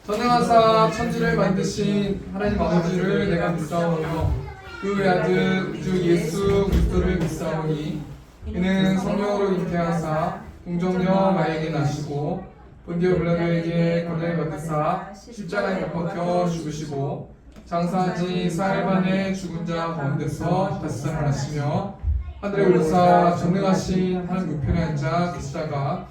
전능하사 천지를 만드신 하나님 아버지를 내가 믿사오며 그 외아들 주 예수 그리스도를 믿사오니 이는 성령으로 잉태하사 동정녀 마에게 나시고 본디오 빌라도에게 권능을 받으사 십자가에 못 박혀 죽으시고 장사한 지 4일 만에 죽은 자 가운데서 다시 살아나시며 하늘에 올라사 전능하신 하나님 우편에 앉아 계시다가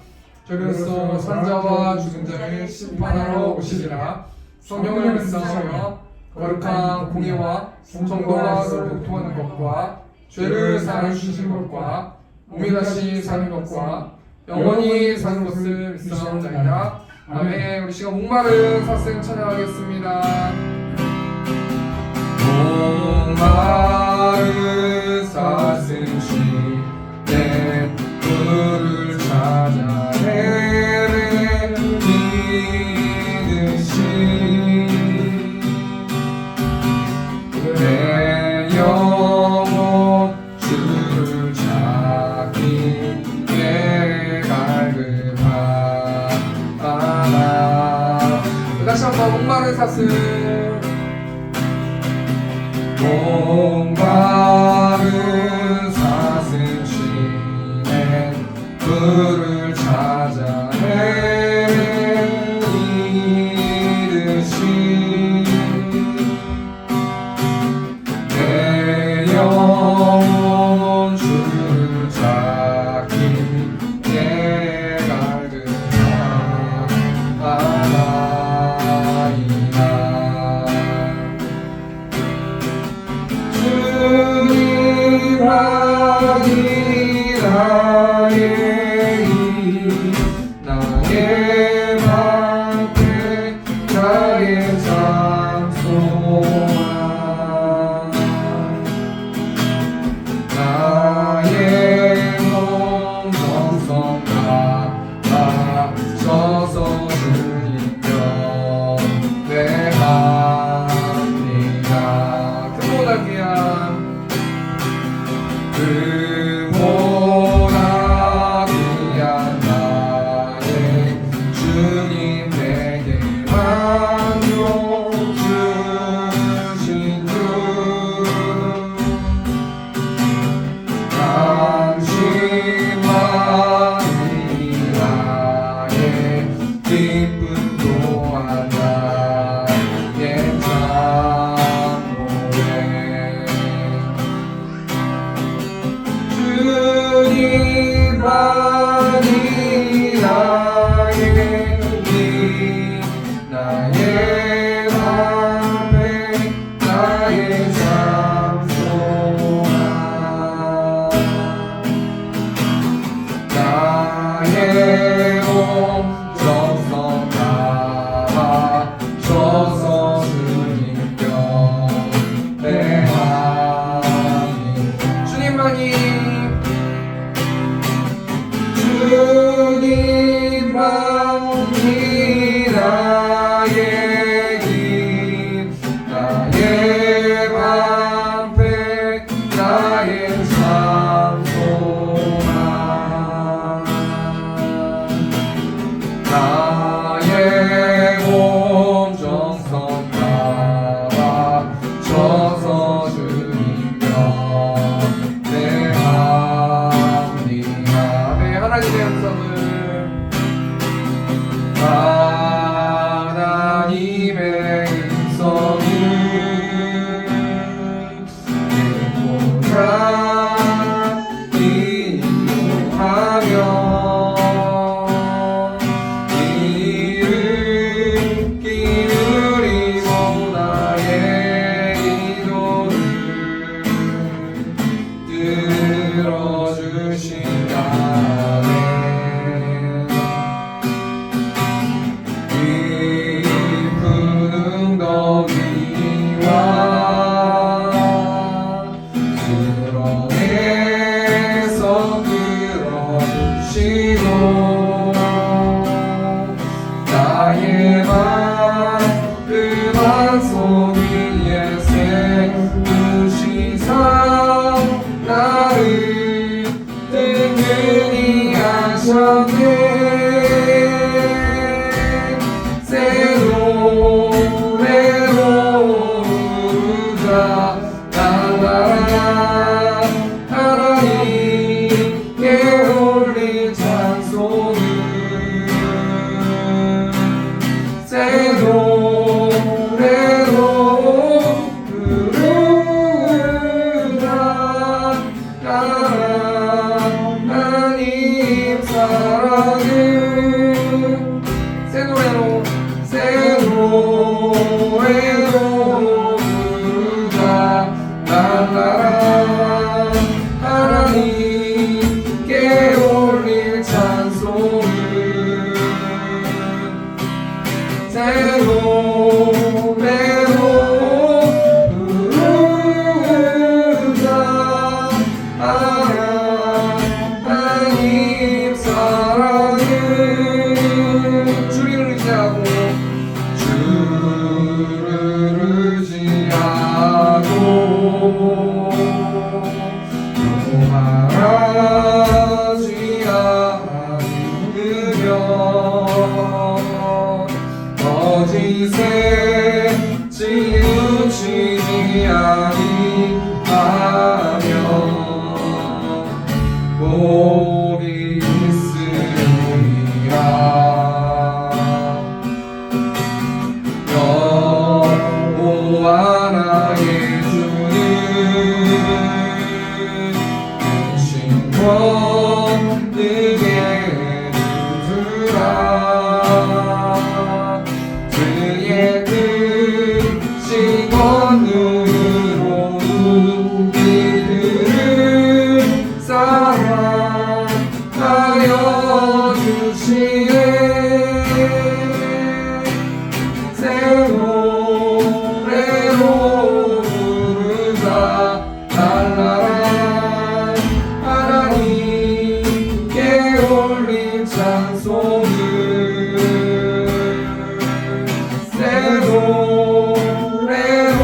저리로서 산자와 죽은 자를 심판하러 오시리라. 성령을 믿사오며 거룩한 공예와 정도와 교통하는 것과 죄를 사하여 주신 것과 몸이 다시 사는 것과 영원히 사는 것을 믿사옵나이다. 아멘. 우리 시간 목마른 사생 찬양하겠습니다. 목마른 사생 시내 물을 찾아 내 영혼 주를 찾기에 갈급하나. 다시 한번 목마른 사슴 목마른 사슴 쉬네 물을 찾아 헤매이듯이 내 영혼 주를 찾기에 갈급하나이다. 주님만이 나의 방패 나의 장소와 나의 몸 정성 다하셔서 주님 경배합니다. 그보다 귀한 나의 주님 내게 만족 주신 주 당신만이 나의 기쁨 또한 나의 장로에 주님만이 나의 힘 나의 방패 나의 장소나 나의 몸 정성 다하셔서 주님 경배하니 주님만이 나의 힘 나의 방패 나의 장소나 나의 몸 정성 다하셔서 주님 경배합니다. 네, 하나님의 음성을 하나님의 음성을 듣고자 인도하며 이를 기울이고 나의 기도를 들어주신다네. 나의 그 반석 위에 세우시사 나를 찾네 새 노래로 부르자 날마다 하나님께 올릴 찬송을 새 노래로 부르자 하나님 사랑을 새 노래로 부르자 날마다 하나님께 올릴 찬송을 새 노래로 부르자 하나님 사랑을 주를 의지하고 말하지 않으면 거짓에 치우치지 아니하면 복이 있으리라 여호와 나의 주는 권능에 누르라 그의 크신 권능으로 우리들을 사랑하여 주시네 새 노래로 부르자 날마다 하나님께 올린 찬송을 새 노래로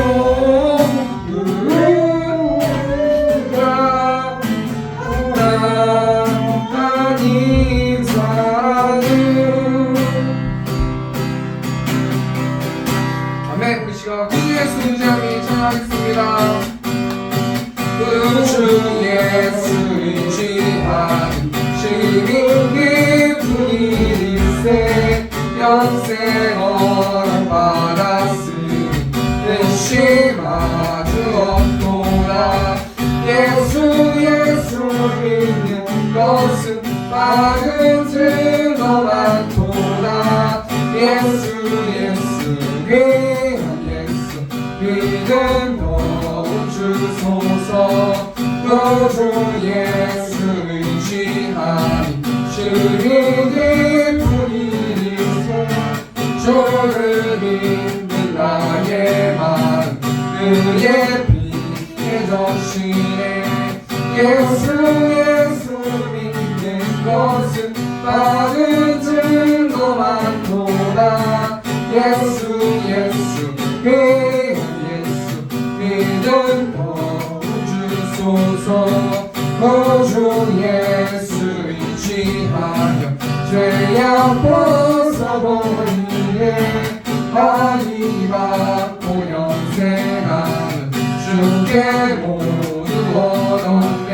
부르자 하나님 사랑을 아멘. 우리 시간 주 예수 의지함이 찬양하겠습니다. 주 예수 의지함이 심히 깊은 일세 영생 허락받았으니 의심하주 없도다 예수 믿는 것은 많은 증거 많도다 예수 귀한 예수 믿음 더욱 주소서 또 주 예수 의지하니 심히 깊은 일이세 주를 믿는 나의 마음 그의 피에 젖시네 예수 믿는 것은 많은 증거 많도다 예수 귀한 예수 믿음 더욱 주소서 주 예수 의지하여 죄악 벗어버리네 아이 받고 영생하는 주께 모두 얻었네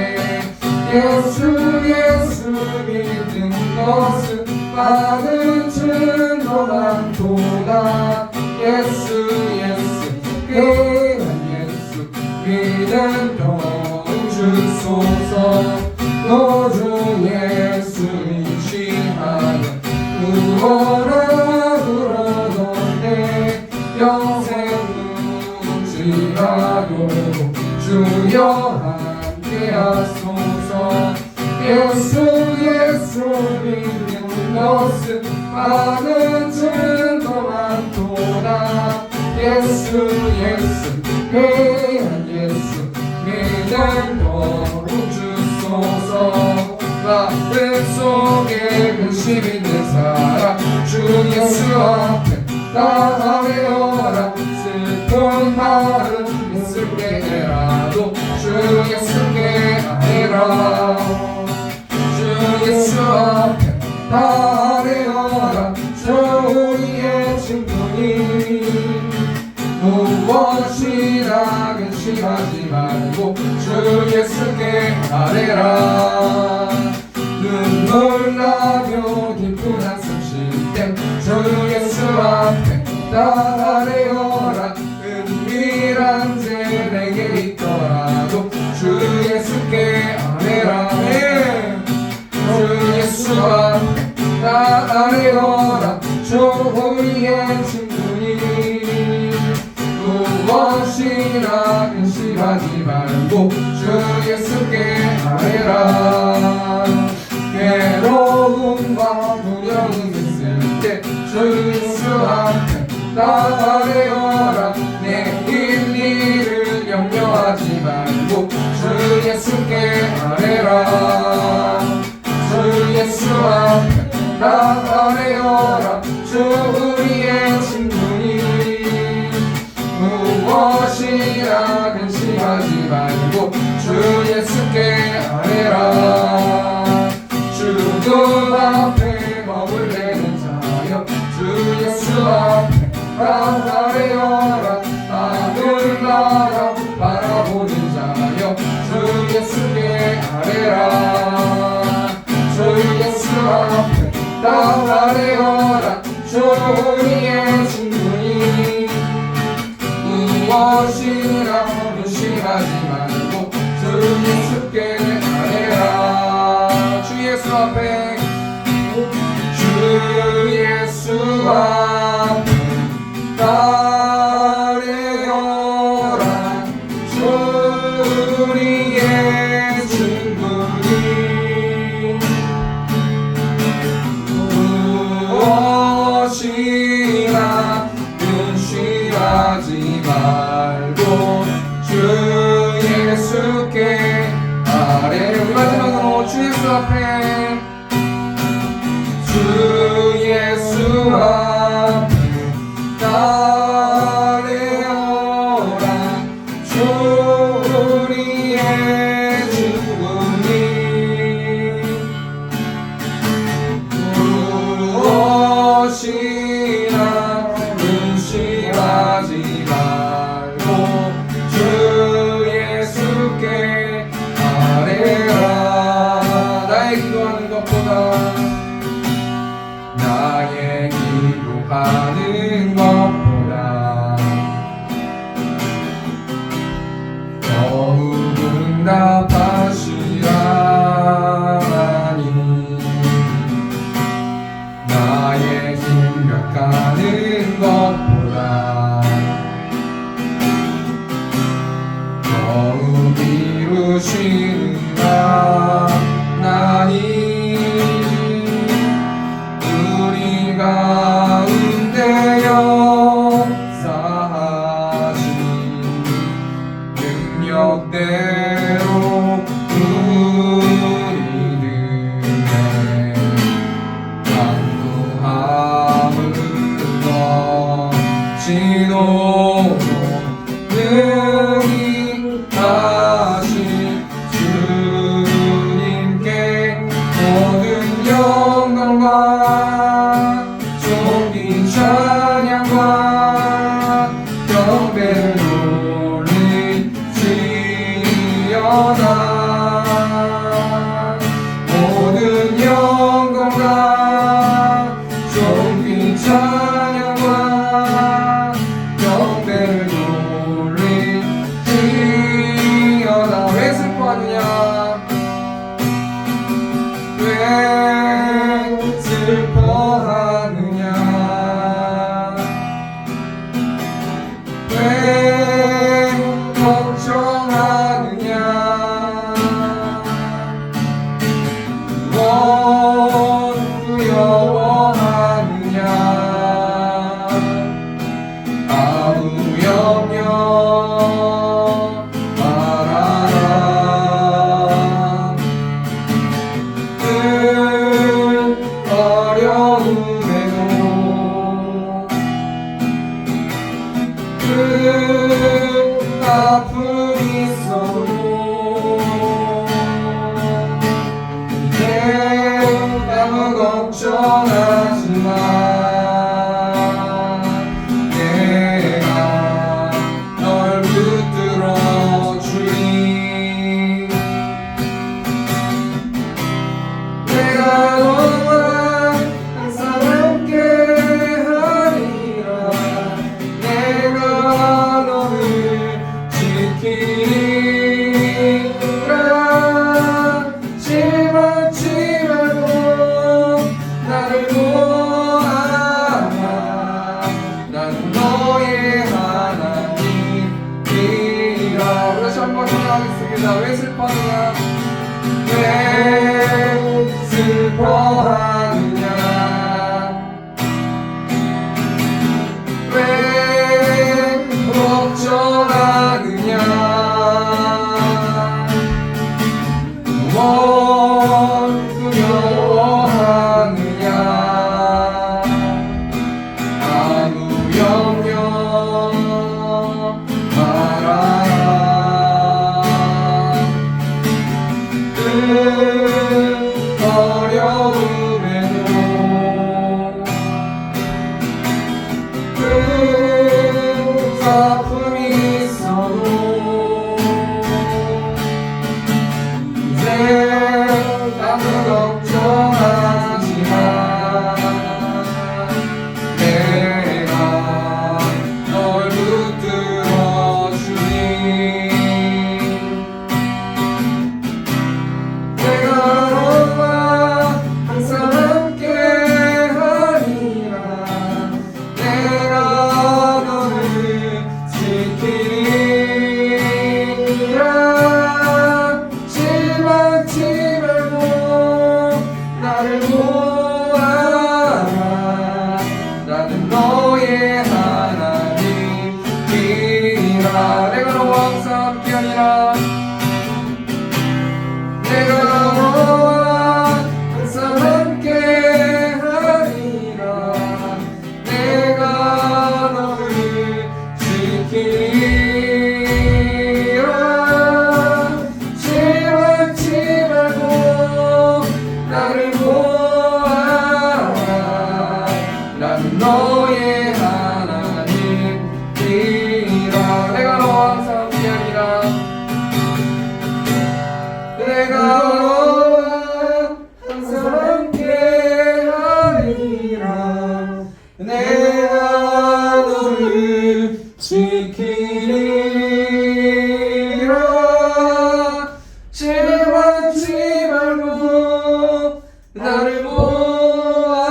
예수 믿는 것은 많은 증거 많도다 예수 귀한 예수 믿음 더욱 주소서 또 주 예수 의지하여 구원하고 얻었네 영생 누지라도 주여 함께하소서 예수 믿는 것은 많은 증거 많도다 예수 귀한 예수 믿음 더욱 주소서 마음 속에 근심 있는 사람 주 예수 앞에 나아내어라 슬픈 마음 있을 때라도 주 예수께 아뢰라 주 예수 앞에 다 아뢰어라 주 우리의 친구니 무엇이나 근심하지 말고 주 예수께 아뢰라 눈물 나며 깊은 한숨 쉴 때 주 예수 앞에 다 아뢰어라 은밀한 죄 내게 있더라도 주 예수께 아뢰라 주 예수 앞에 다 아뢰어라 주 우리의 친구니 무엇이나 근심하지 말고 주 예수께 아뢰라 괴로움과 두려움 있을 때 주 예수 앞에 다 아뢰어라 내일 일을 염려하지 말고 주 예수께 아뢰라 주 예수 앞에 다 아뢰어라 주 우리의 친구니 무엇이나 근심하지 말고 주 예수께 아뢰라 주님 앞에 머물래는 자여 주 예수 앞에 다 아뢰어라 하늘 나라 바라보는 자여 주 예수께 아뢰라 주 예수 앞에 다 아뢰어라 주 우리의 친구니 무엇이나 근심하지 말고 주 예수께 아뢰라 주 예수 앞에 주 예수 앞에 아뢰어라 주 우리의 친구니 무엇이나 근심하지 말고 주 예수께 아뢰 우리 마지막으로 주 예수 앞에 주 예수 앞에 아뢰어라 주 우리의 친구니 무엇이나 근심하지 말고 주 예수께 아뢰라 나의 기도하는 것보다 나의 기도 걱정하지 마. 내가 널 붙들어 주리. 내가 너와 항상 함께 하리라. 내가 너를 지키리라. 실망치 말고 나를 보아라. 나는 너의 하나님이라. 다시 한번 생각하겠습니다. 왜 슬퍼하느냐? 왜 슬퍼하느냐? 왜 걱정하느냐? 뭘 두려워하느냐? 아무 염려 말아라. 어려움에도 아픔이 있어도 이제 아무 걱정하지 마. 내가 널 붙들어 주리. 내가 너와 항상 함께 하리라. 내가 너를 지키리라. 실망치 말고 나를 보아라. 나는 너의 하나님이라. 내가 너와 항상 함께 하리라. 내가 너와 항상 함께 하리라. 내가 너를 지키리라. 실망치 말고 나를 보아라. 나는 너의 하나님이라. 내가 너와 항상 함께 하리라. 내가 너와 항상 함께 하리라. 내가 너를 지키리라. 실망치 말고 나를 보아라.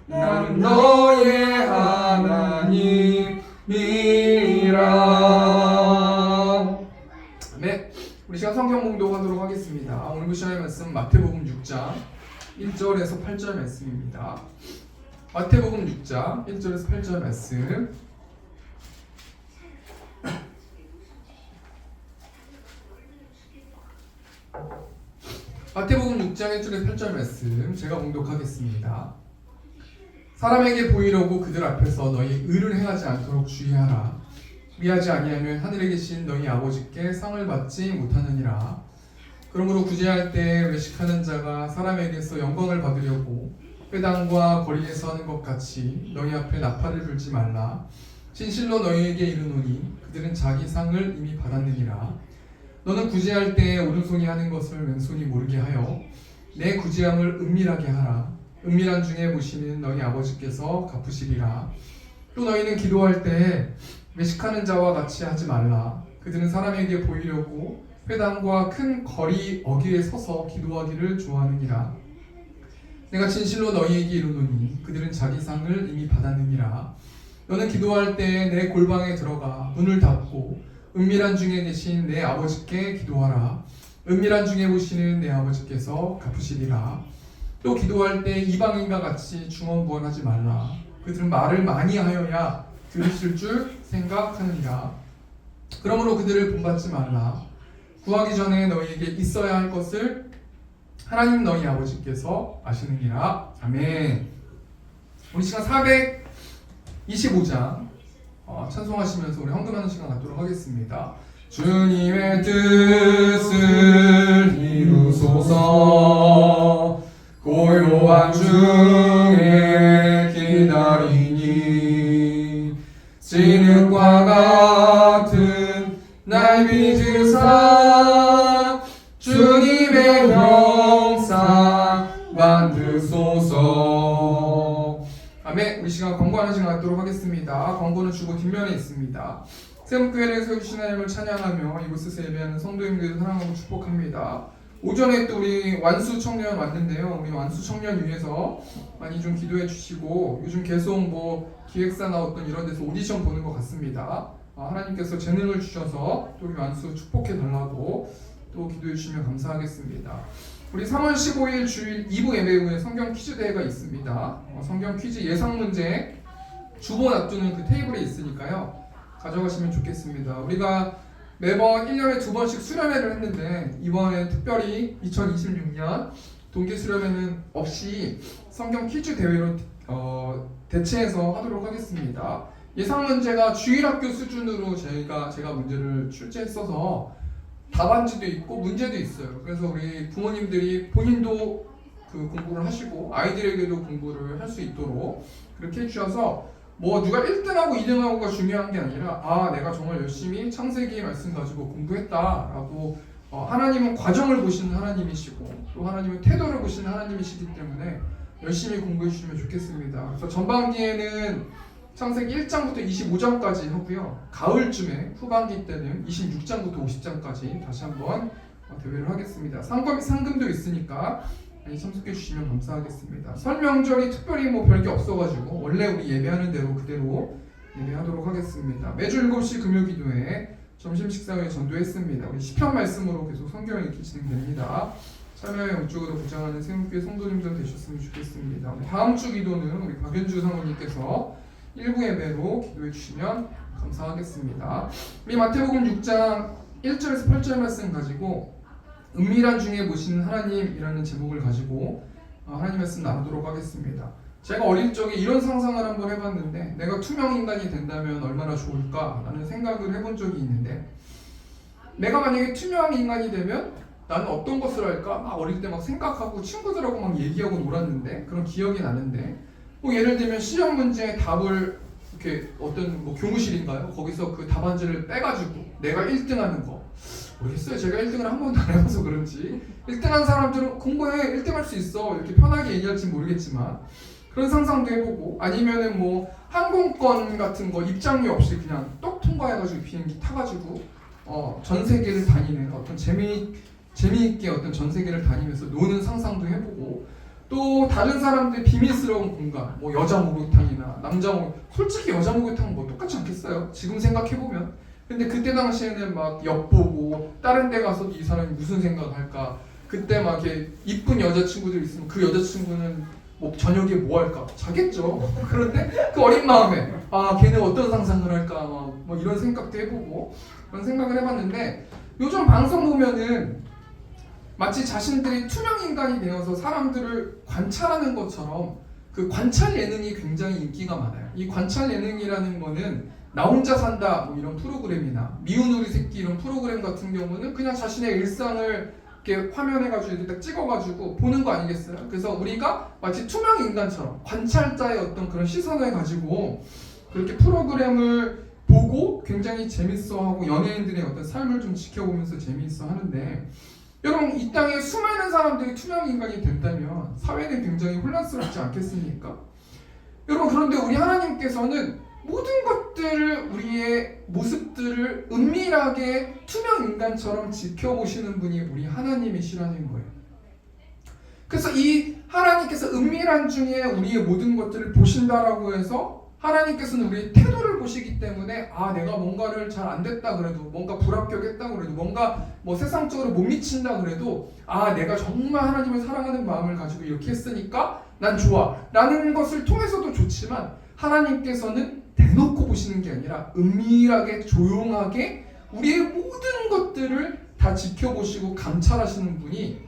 나는 너의 하나님이라. 네, 우리 시간 성경 봉독하도록 하겠습니다. 오늘 시간의 말씀 마태복음 6장 1절에서 8절 말씀입니다. 마태복음 6장 1절에서 8절 말씀. 마태복음 6장 1절에서 8절 말씀 제가 봉독하겠습니다. 사람에게 보이려고 그들 앞에서 너희 의를 행하지 않도록 주의하라. 미하지 아니하면 하늘에 계신 너희 아버지께 상을 받지 못하느니라. 그러므로 구제할 때 외식하는 자가 사람에게서 영광을 받으려고 회당과 거리에서 하는 것 같이 너희 앞에 나팔을 불지 말라. 진실로 너희에게 이르노니 그들은 자기 상을 이미 받았느니라. 너는 구제할 때 오른손이 하는 것을 왼손이 모르게 하여 내 구제함을 은밀하게 하라. 은밀한 중에 보시는 너희 아버지께서 갚으시리라. 또 너희는 기도할 때 외식하는 자와 같이 하지 말라. 그들은 사람에게 보이려고 회당과 큰 거리 어귀에 서서 기도하기를 좋아하느니라. 내가 진실로 너희에게 이르노니 그들은 자기 상을 이미 받았느니라. 너는 기도할 때 내 골방에 들어가 문을 닫고 은밀한 중에 계신 내 아버지께 기도하라. 은밀한 중에 보시는 내 아버지께서 갚으시리라. 또 기도할 때 이방인과 같이 중언부언하지 말라. 그들은 말을 많이 하여야 들으실 줄 생각하느니라. 그러므로 그들을 본받지 말라. 구하기 전에 너희에게 있어야 할 것을 하나님 너희 아버지께서 아시느니라. 아멘. 우리 시간 425장 찬송하시면서 우리 헌금하는 시간 갖도록 하겠습니다. 주님의 뜻을 이루소서. 우리 시간 권고하는 시간 갖도록 하겠습니다. 권고는 주보 뒷면에 있습니다. 세움교회를 세우신 하나님을 찬양하며 이곳에서 예배하는 성도님들을 사랑하고 축복합니다. 오전에 또 우리 완수 청년 왔는데요. 우리 완수 청년 위해서 많이 좀 기도해 주시고, 요즘 계속 뭐 기획사나 어떤 이런 데서 오디션 보는 것 같습니다. 하나님께서 재능을 주셔서 또 우리 완수 축복해 달라고 또 기도해 주시면 감사하겠습니다. 우리 3월 15일 주일 2부 예배 후에 성경 퀴즈 대회가 있습니다. 성경 퀴즈 예상 문제 주보 놔두는 그 테이블에 있으니까요. 가져가시면 좋겠습니다. 우리가 매번 1년에 2번씩 수련회를 했는데 이번에 특별히 2026년 동계 수련회는 없이 성경 퀴즈 대회로 대체해서 하도록 하겠습니다. 예상 문제가 주일학교 수준으로 제가 문제를 출제했어서 답안지도 있고 문제도 있어요. 그래서 우리 부모님들이 본인도 그 공부를 하시고 아이들에게도 공부를 할 수 있도록 그렇게 해주셔서 뭐 누가 1등하고 2등하고가 중요한 게 아니라 내가 정말 열심히 창세기의 말씀 가지고 공부했다라고 하나님은 과정을 보시는 하나님이시고 또 하나님은 태도를 보시는 하나님이시기 때문에 열심히 공부해 주시면 좋겠습니다. 그래서 전반기에는 창세기 1장부터 25장까지 하고요. 가을쯤에 후반기 때는 26장부터 50장까지 다시 한번 대회를 하겠습니다. 상금도 있으니까 많이 참석해 주시면 감사하겠습니다. 설 명절이 특별히 뭐 별게 없어가지고 원래 우리 예배하는 대로 그대로 예배하도록 하겠습니다. 매주 7시 금요기도에 점심 식사 후에 전도했습니다. 우리 시편 말씀으로 계속 성경 읽기 진행됩니다. 참여에 영적으로 부장하는 세움교회 성도님들 되셨으면 좋겠습니다. 다음 주 기도는 우리 박윤주 사모님께서 1부 예배로 기도해 주시면 감사하겠습니다. 우리 마태복음 6장 1절에서 8절 말씀 가지고 은밀한 중에 보시는 하나님이라는 제목을 가지고 하나님 말씀 나누도록 하겠습니다. 제가 어릴 적에 이런 상상을 한번 해봤는데 내가 투명 인간이 된다면 얼마나 좋을까라는 생각을 해본 적이 있는데 내가 만약에 투명 인간이 되면 나는 어떤 것을 할까? 어릴 때 막 생각하고 친구들하고 막 얘기하고 놀았는데 그런 기억이 나는데 뭐 예를 들면 시험 문제의 답을 이렇게 어떤 뭐 교무실인가요? 거기서 그 답안지를 빼가지고 내가 1등하는 거 모르겠어요. 제가 1등을 한 번도 안 해봐서 그런지 1등한 사람들은 공부해 1등할 수 있어 이렇게 편하게 얘기할지 모르겠지만 그런 상상도 해보고 아니면은 뭐 항공권 같은 거 입장료 없이 그냥 똑 통과해가지고 비행기 타가지고 전 세계를 다니는 어떤 재미있게 어떤 전 세계를 다니면서 노는 상상도 해보고 또 다른 사람들의 비밀스러운 공간 뭐 여자 목욕탕이나 남자 목욕탕 솔직히 여자 목욕탕은 뭐 똑같지 않겠어요? 지금 생각해보면 근데 그때 당시에는 막 엿보고 다른 데 가서 이 사람이 무슨 생각할까 그때 막 이렇게 이쁜 여자친구들 있으면 그 여자친구는 뭐 저녁에 뭐 할까 자겠죠. 그런데 그 어린 마음에 걔는 어떤 상상을 할까 뭐 이런 생각도 해보고 그런 생각을 해봤는데 요즘 방송 보면은 마치 자신들이 투명 인간이 되어서 사람들을 관찰하는 것처럼 그 관찰 예능이 굉장히 인기가 많아요. 이 관찰 예능이라는 거는 나 혼자 산다 뭐 이런 프로그램이나 미운 우리 새끼 이런 프로그램 같은 경우는 그냥 자신의 일상을 이렇게 화면해가지고 이렇게 딱 찍어가지고 보는 거 아니겠어요? 그래서 우리가 마치 투명 인간처럼 관찰자의 어떤 그런 시선을 가지고 그렇게 프로그램을 보고 굉장히 재밌어하고 연예인들의 어떤 삶을 좀 지켜보면서 재밌어 하는데 여러분 이 땅에 수많은 사람들이 투명 인간이 된다면 사회는 굉장히 혼란스럽지 않겠습니까? 여러분 그런데 우리 하나님께서는 모든 것들을 우리의 모습들을 은밀하게 투명 인간처럼 지켜보시는 분이 우리 하나님이시라는 거예요. 그래서 이 하나님께서 은밀한 중에 우리의 모든 것들을 보신다라고 해서 하나님께서는 우리의 태도를 보시기 때문에 내가 뭔가를 잘 안 됐다 그래도 뭔가 불합격했다 그래도 뭔가 뭐 세상적으로 못 미친다 그래도 내가 정말 하나님을 사랑하는 마음을 가지고 이렇게 했으니까 난 좋아 라는 것을 통해서도 좋지만 하나님께서는 대놓고 보시는 게 아니라 은밀하게 조용하게 우리의 모든 것들을 다 지켜보시고 감찰하시는 분이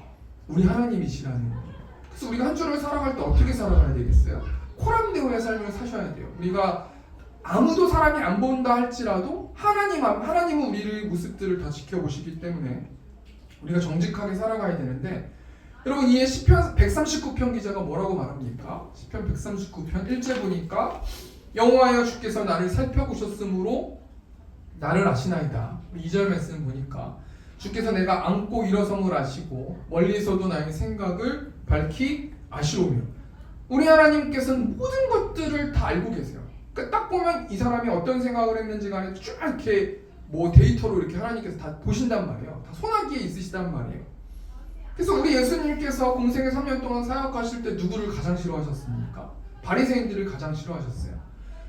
우리 하나님이시라는 거예요. 그래서 우리가 한 주를 살아갈 때 어떻게 살아가야 되겠어요? 코람데오의 삶을 사셔야 돼요. 우리가 아무도 사람이 안 본다 할지라도 하나님은 우리의 모습들을 다 지켜보시기 때문에 우리가 정직하게 살아가야 되는데 여러분 이 시편 139편 기자가 뭐라고 말합니까? 시편 139편 1절 보니까 여호와여 주께서 나를 살펴보셨으므로 나를 아시나이다. 2절 말씀 보니까 주께서 내가 앉고 일어섬을 아시고 멀리서도 나의 생각을 밝히 아시오며 우리 하나님께서는 모든 것들을 다 알고 계세요. 그러니까 딱 보면 이 사람이 어떤 생각을 했는지 간에 쭉 이렇게 뭐 데이터로 이렇게 하나님께서 다 보신단 말이에요. 다 손아귀에 있으시단 말이에요. 그래서 우리 예수님께서 공생애 3년 동안 사역하실 때 누구를 가장 싫어하셨습니까? 바리새인들을 가장 싫어하셨어요.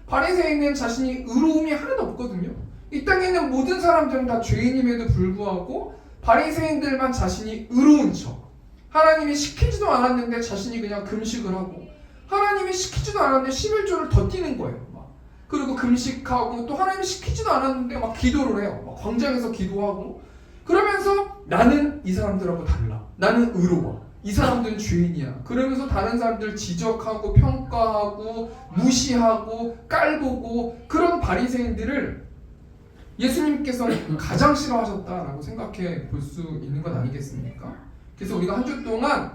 바리새인은 자신이 의로움이 하나도 없거든요. 이 땅에 있는 모든 사람들은 다 죄인임에도 불구하고 바리새인들만 자신이 의로운 척, 하나님이 시키지도 않았는데 자신이 그냥 금식을 하고, 하나님이 시키지도 않았는데 11조를 더 뛰는 거예요. 그리고 금식하고, 또 하나님이 시키지도 않았는데 막 기도를 해요. 막 광장에서 기도하고, 그러면서 나는 이 사람들하고 달라, 나는 의로워, 이 사람들은 죄인이야, 그러면서 다른 사람들 지적하고 평가하고 무시하고 깔보고, 그런 바리새인들을 예수님께서는 가장 싫어하셨다라고 생각해 볼 수 있는 것 아니겠습니까? 그래서 우리가 한 주 동안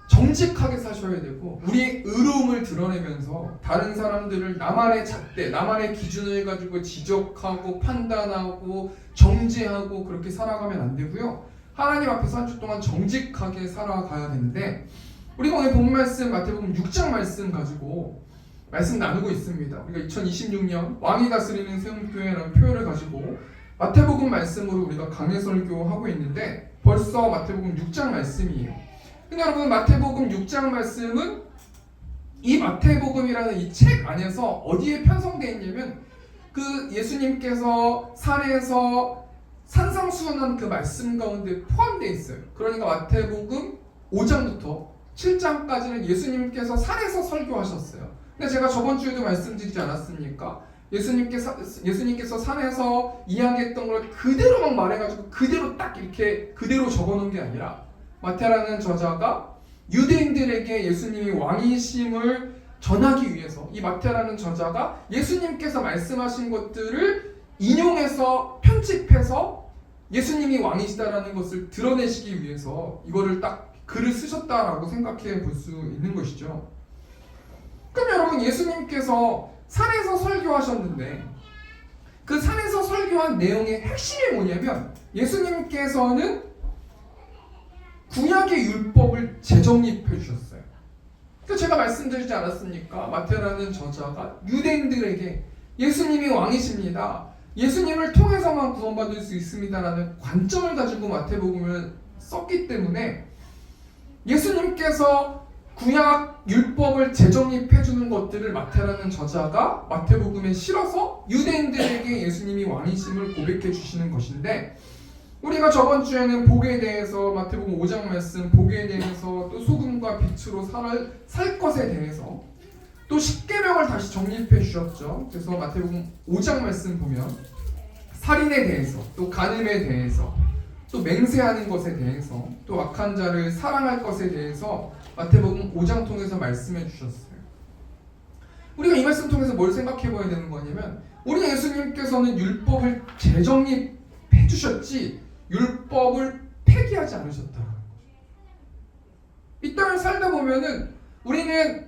정직하게 사셔야 되고, 우리의 의로움을 드러내면서 다른 사람들을 나만의 잣대, 나만의 기준을 가지고 지적하고 판단하고 정죄하고 그렇게 살아가면 안 되고요. 하나님 앞에서 한 주 동안 정직하게 살아가야 되는데, 우리가 오늘 본 말씀 마태복음 6장 말씀 가지고 말씀 나누고 있습니다. 우리가 2026년 왕이 다스리는 세움교회라는 표현을 가지고 마태복음 말씀으로 우리가 강해 설교하고 있는데, 벌써 마태복음 6장 말씀이에요. 근데 여러분, 마태복음 6장 말씀은 이 마태복음이라는 이 책 안에서 어디에 편성되어 있냐면, 그 예수님께서 산에서 산상수훈한 그 말씀 가운데 포함되어 있어요. 그러니까 마태복음 5장부터 7장까지는 예수님께서 산에서 설교하셨어요. 근데 제가 저번 주에도 말씀드리지 않았습니까? 예수님께서 산에서 이야기했던 걸 그대로 막 말해가지고 그대로 딱 이렇게 그대로 적어놓은 게 아니라, 마태라는 저자가 유대인들에게 예수님이 왕이심을 전하기 위해서, 이 마태라는 저자가 예수님께서 말씀하신 것들을 인용해서 편집해서 예수님이 왕이시다라는 것을 드러내시기 위해서 이거를 딱 글을 쓰셨다라고 생각해 볼 수 있는 것이죠. 그럼 여러분, 예수님께서 산에서 설교하셨는데 그 산에서 설교한 내용의 핵심이 뭐냐면, 예수님께서는 구약의 율법을 재정립해 주셨어요. 그래서 제가 말씀드리지 않았습니까? 마태라는 저자가 유대인들에게 예수님이 왕이십니다, 예수님을 통해서만 구원받을 수 있습니다라는 관점을 가지고 마태복음을 썼기 때문에, 예수님께서 구약 율법을 재정립해 주는 것들을 마태라는 저자가 마태복음에 실어서 유대인들에게 예수님이 왕이심을 고백해 주시는 것인데, 우리가 저번 주에는 복에 대해서 마태복음 5장 말씀, 복에 대해서, 또 소금과 빛으로 살 것에 대해서, 또 십계명을 다시 정립해 주셨죠. 그래서 마태복음 5장 말씀 보면 살인에 대해서, 또 간음에 대해서, 또 맹세하는 것에 대해서, 또 악한 자를 사랑할 것에 대해서 마태복음 5장 통해서 말씀해 주셨어요. 우리가 이 말씀 통해서 뭘 생각해 봐야 되는 거냐면, 우리 예수님께서는 율법을 재정립해 주셨지 율법을 폐기하지 않으셨다는 거죠. 이 땅을 살다 보면은 우리는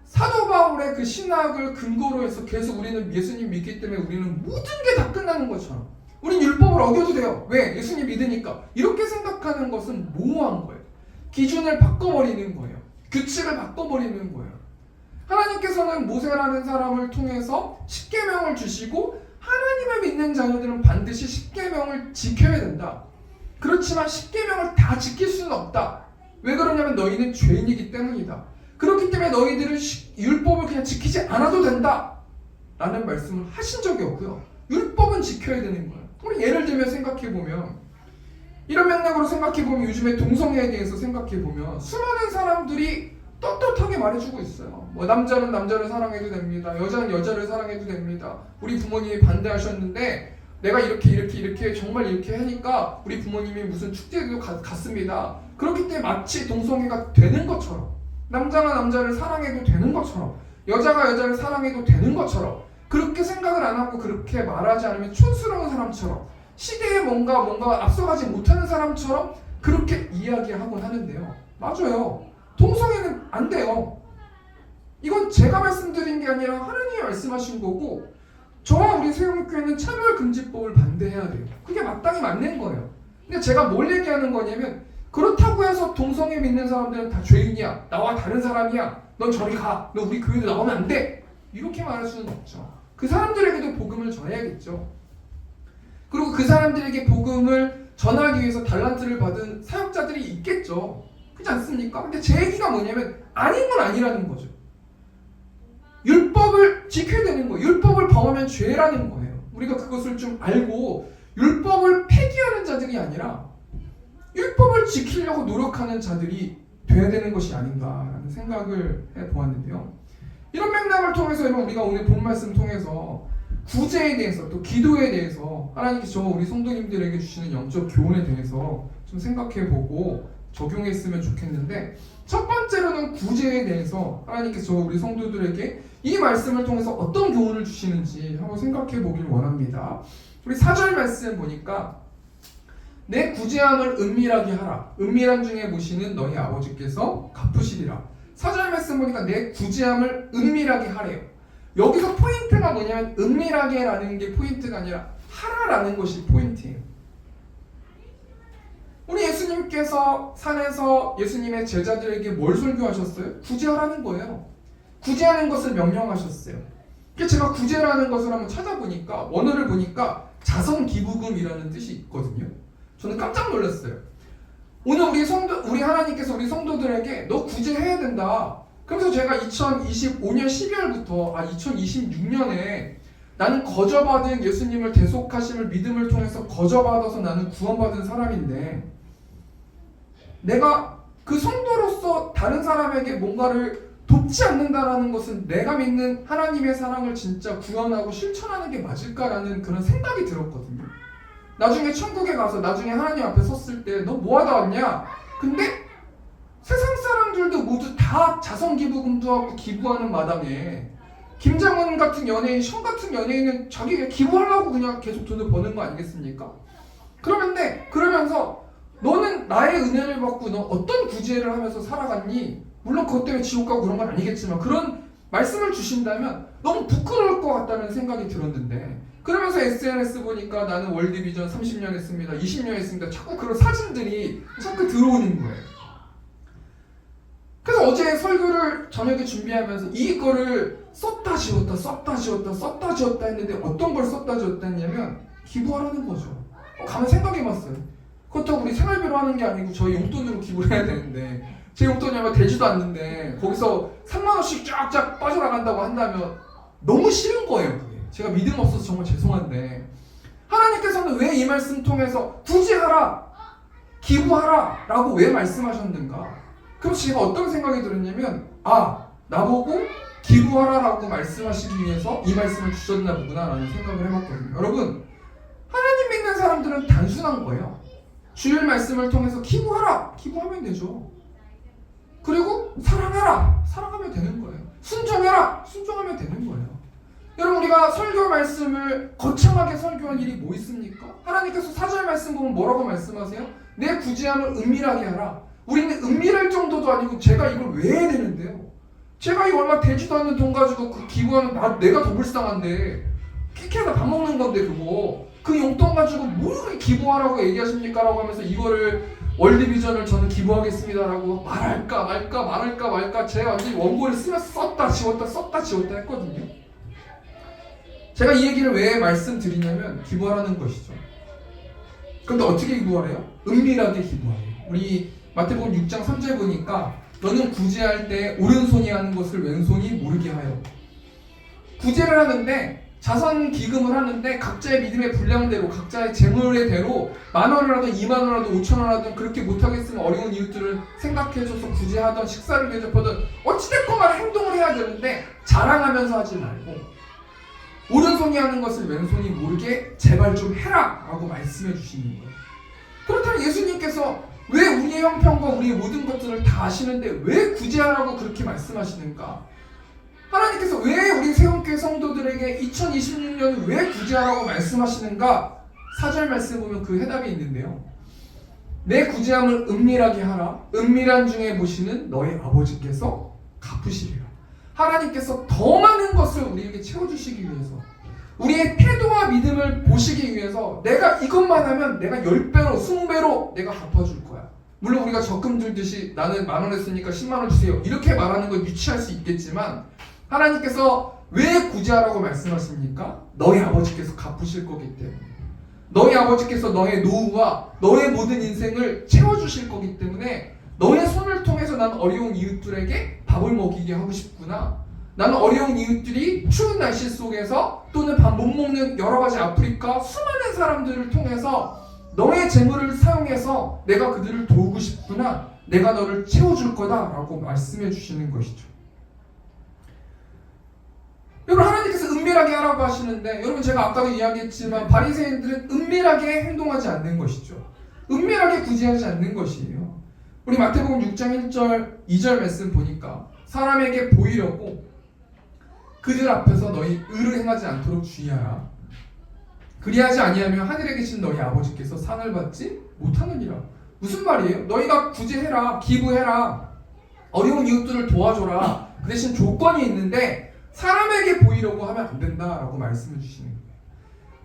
사도 바울의 그 신학을 근거로 해서 계속 우리는 예수님 믿기 때문에 우리는 모든 게 다 끝나는 것처럼, 우린 율법을 어겨도 돼요. 왜? 예수님 믿으니까. 이렇게 생각하는 것은 모호한 거예요. 기준을 바꿔버리는 거예요. 규칙을 바꿔버리는 거예요. 하나님께서는 모세라는 사람을 통해서 십계명을 주시고, 하나님을 믿는 자녀들은 반드시 십계명을 지켜야 된다. 그렇지만 십계명을 다 지킬 수는 없다. 왜 그러냐면 너희는 죄인이기 때문이다. 그렇기 때문에 너희들은 율법을 그냥 지키지 않아도 된다 라는 말씀을 하신 적이 없고요. 율법은 지켜야 되는 거예요. 우리 예를 들면 생각해보면, 이런 맥락으로 생각해보면, 요즘에 동성애에 대해서 생각해보면 수많은 사람들이 떳떳하게 말해주고 있어요. 뭐 남자는 남자를 사랑해도 됩니다, 여자는 여자를 사랑해도 됩니다. 우리 부모님이 반대하셨는데 내가 이렇게 정말 이렇게 하니까 우리 부모님이 무슨 축제에도 갔습니다. 그렇기 때문에 마치 동성애가 되는 것처럼, 남자가 남자를 사랑해도 되는 것처럼, 여자가 여자를 사랑해도 되는 것처럼, 그렇게 생각을 안 하고 그렇게 말하지 않으면 촌스러운 사람처럼, 시대에 뭔가 앞서가지 못하는 사람처럼 그렇게 이야기하곤 하는데요. 맞아요. 동성애는 안 돼요. 이건 제가 말씀드린 게 아니라 하나님이 말씀하신 거고, 저와 우리 세움교회는 차별금지법을 반대해야 돼요. 그게 마땅히 맞는 거예요. 근데 제가 뭘 얘기하는 거냐면, 그렇다고 해서 동성애 믿는 사람들은 다 죄인이야, 나와 다른 사람이야, 넌 저리 가, 너 우리 교회도 나오면 안 돼, 이렇게 말할 수는 없죠. 그 사람들에게도 복음을 전해야겠죠. 그리고 그 사람들에게 복음을 전하기 위해서 달란트를 받은 사역자들이 있겠죠. 그렇지 않습니까? 근데 제 얘기가 뭐냐면 아닌 건 아니라는 거죠. 율법을 지켜야 되는 거예요. 율법을 범하면 죄라는 거예요. 우리가 그것을 좀 알고 율법을 폐기하는 자들이 아니라 율법을 지키려고 노력하는 자들이 돼야 되는 것이 아닌가라는 생각을 해보았는데요. 이런 맥락을 통해서 여러분, 우리가 오늘 본 말씀 통해서 구제에 대해서 또 기도에 대해서 하나님께서 우리 성도님들에게 주시는 영적 교훈에 대해서 좀 생각해보고 적용했으면 좋겠는데, 첫 번째로는 구제에 대해서 하나님께서 우리 성도들에게 이 말씀을 통해서 어떤 교훈을 주시는지 한번 생각해 보길 원합니다. 우리 4절 말씀 보니까 내 구제함을 은밀하게 하라. 은밀한 중에 보시는 너희 아버지께서 갚으시리라. 4절 말씀 보니까 내 구제함을 은밀하게 하래요. 여기서 포인트가 뭐냐면 은밀하게라는 게 포인트가 아니라 하라라는 것이 포인트예요. 우리 예수님께서 산에서 예수님의 제자들에게 뭘 설교하셨어요? 구제하라는 거예요. 구제하는 것을 명령하셨어요. 제가 구제라는 것을 한번 찾아보니까 원어를 보니까 자선기부금이라는 뜻이 있거든요. 저는 깜짝 놀랐어요. 오늘 우리 하나님께서 우리 성도들에게 너 구제해야 된다. 그래서 제가 2025년 12월부터 2026년에 나는 거저받은 예수님을 대속하심을 믿음을 통해서 거저받아서 나는 구원받은 사람인데, 내가 그 성도로서 다른 사람에게 뭔가를 돕지 않는다라는 것은 내가 믿는 하나님의 사랑을 진짜 구현하고 실천하는 게 맞을까라는 그런 생각이 들었거든요. 나중에 천국에 가서 나중에 하나님 앞에 섰을 때 너 뭐하다 왔냐? 근데 세상 사람들도 모두 다 자선기부금도 하고 기부하는 마당에 김장원 같은 연예인, 션 같은 연예인은 자기가 기부하려고 그냥 계속 돈을 버는 거 아니겠습니까? 그러면서 너는 나의 은혜를 받고 너 어떤 구제를 하면서 살아갔니? 물론 그것 때문에 지옥 가고 그런 건 아니겠지만 그런 말씀을 주신다면 너무 부끄러울 것 같다는 생각이 들었는데, 그러면서 SNS 보니까 나는 월드비전 30년 했습니다, 20년 했습니다, 자꾸 그런 사진들이 자꾸 들어오는 거예요. 그래서 어제 설교를 저녁에 준비하면서 이거를 썼다 지웠다 했는데 어떤 걸 썼다 지웠다 했냐면 기부하라는 거죠. 가만 생각해봤어요. 그렇다고 우리 생활비로 하는 게 아니고 저희 용돈으로 기부를 해야 되는데 제 용돈이 아마 되지도 않는데 거기서 3만 원씩 쫙쫙 빠져나간다고 한다면 너무 싫은 거예요. 그게 제가 믿음 없어서 정말 죄송한데, 하나님께서는 왜 이 말씀 통해서 구제하라, 기부하라 라고 왜 말씀하셨는가? 그럼 제가 어떤 생각이 들었냐면, 나보고 기부하라 라고 말씀하시기 위해서 이 말씀을 주셨나 보구나 라는 생각을 해봤거든요. 여러분, 하나님 믿는 사람들은 단순한 거예요. 주일 말씀을 통해서 기부하라, 기부하면 되죠. 그리고 사랑하라, 사랑하면 되는 거예요. 순종해라, 순종하면 되는 거예요. 여러분, 우리가 설교 말씀을 거창하게 설교한 일이 뭐 있습니까? 하나님께서 4절 말씀 보면 뭐라고 말씀하세요? 내 구제함을 은밀하게 하라. 우리는 은밀할 정도도 아니고 제가 이걸 왜 해야 되는데요? 제가 이거 얼마 되지도 않는 돈 가지고 그 기부하면 내가 더 불쌍한데, 키키하다 밥 먹는 건데 그 용돈 가지고 뭘 기부하라고 얘기하십니까? 라고 하면서 이거를 월드비전을 저는 기부하겠습니다 라고 말할까 제가 완전히 원고를 쓰면서 썼다 지웠다 했거든요. 제가 이 얘기를 왜 말씀드리냐면 기부하라는 것이죠. 그런데 어떻게 기부하래요? 은밀하게 기부하래요. 우리 마태복음 6장 3절 보니까 너는 구제할 때 오른손이 하는 것을 왼손이 모르게 하여. 구제를 하는데 자선 기금을 하는데 각자의 믿음의 분량대로 각자의 재물의 대로 10,000원을 하든 20,000원 하든 5,000원 하든 그렇게 못하겠으면 어려운 이웃들을 생각해줘서 구제하던 식사를 대접하던 어찌됐건 간에 행동을 해야 되는데 자랑하면서 하지 말고 오른손이 하는 것을 왼손이 모르게 제발 좀 해라 라고 말씀해 주시는 거예요. 그렇다면 예수님께서 왜 우리의 형편과 우리의 모든 것들을 다 아시는데 왜 구제하라고 그렇게 말씀하시는가? 하나님께서 왜 우리 세움교회 성도들에게 2026년을 왜 구제하라고 말씀하시는가? 4절 말씀 보면 그 해답이 있는데요. 내 구제함을 은밀하게 하라. 은밀한 중에 보시는 너희 아버지께서 갚으시리라. 하나님께서 더 많은 것을 우리에게 채워주시기 위해서, 우리의 태도와 믿음을 보시기 위해서 내가 이것만 하면 내가 10배로 20배로 내가 갚아줄 거야. 물론 우리가 적금 들듯이 나는 10,000원 했으니까 10만원 주세요 이렇게 말하는 건 유치할 수 있겠지만 하나님께서 왜 구제하라고 말씀하십니까? 너희 아버지께서 갚으실 거기 때문에 너희 아버지께서 너의 노후와 너의 모든 인생을 채워주실 거기 때문에 너의 손을 통해서 난 어려운 이웃들에게 밥을 먹이게 하고 싶구나. 나는 어려운 이웃들이 추운 날씨 속에서 또는 밥 못 먹는 여러 가지 아프리카 수많은 사람들을 통해서 너의 재물을 사용해서 내가 그들을 도우고 싶구나. 내가 너를 채워줄 거다 라고 말씀해 주시는 것이죠. 여러분 하나님께서 은밀하게 하라고 하시는데 여러분 제가 아까도 이야기했지만 바리새인들은 은밀하게 행동하지 않는 것이죠. 은밀하게 구제하지 않는 것이에요. 우리 마태복음 6장 1절 2절 말씀 보니까 사람에게 보이려고 그들 앞에서 너희 의를 행하지 않도록 주의하라. 그리하지 아니하면 하늘에 계신 너희 아버지께서 상을 받지 못하느니라. 무슨 말이에요? 너희가 구제해라, 기부해라, 어려운 이웃들을 도와줘라. 그 대신 조건이 있는데 사람에게 보이려고 하면 안 된다라고 말씀해 주시는 거예요.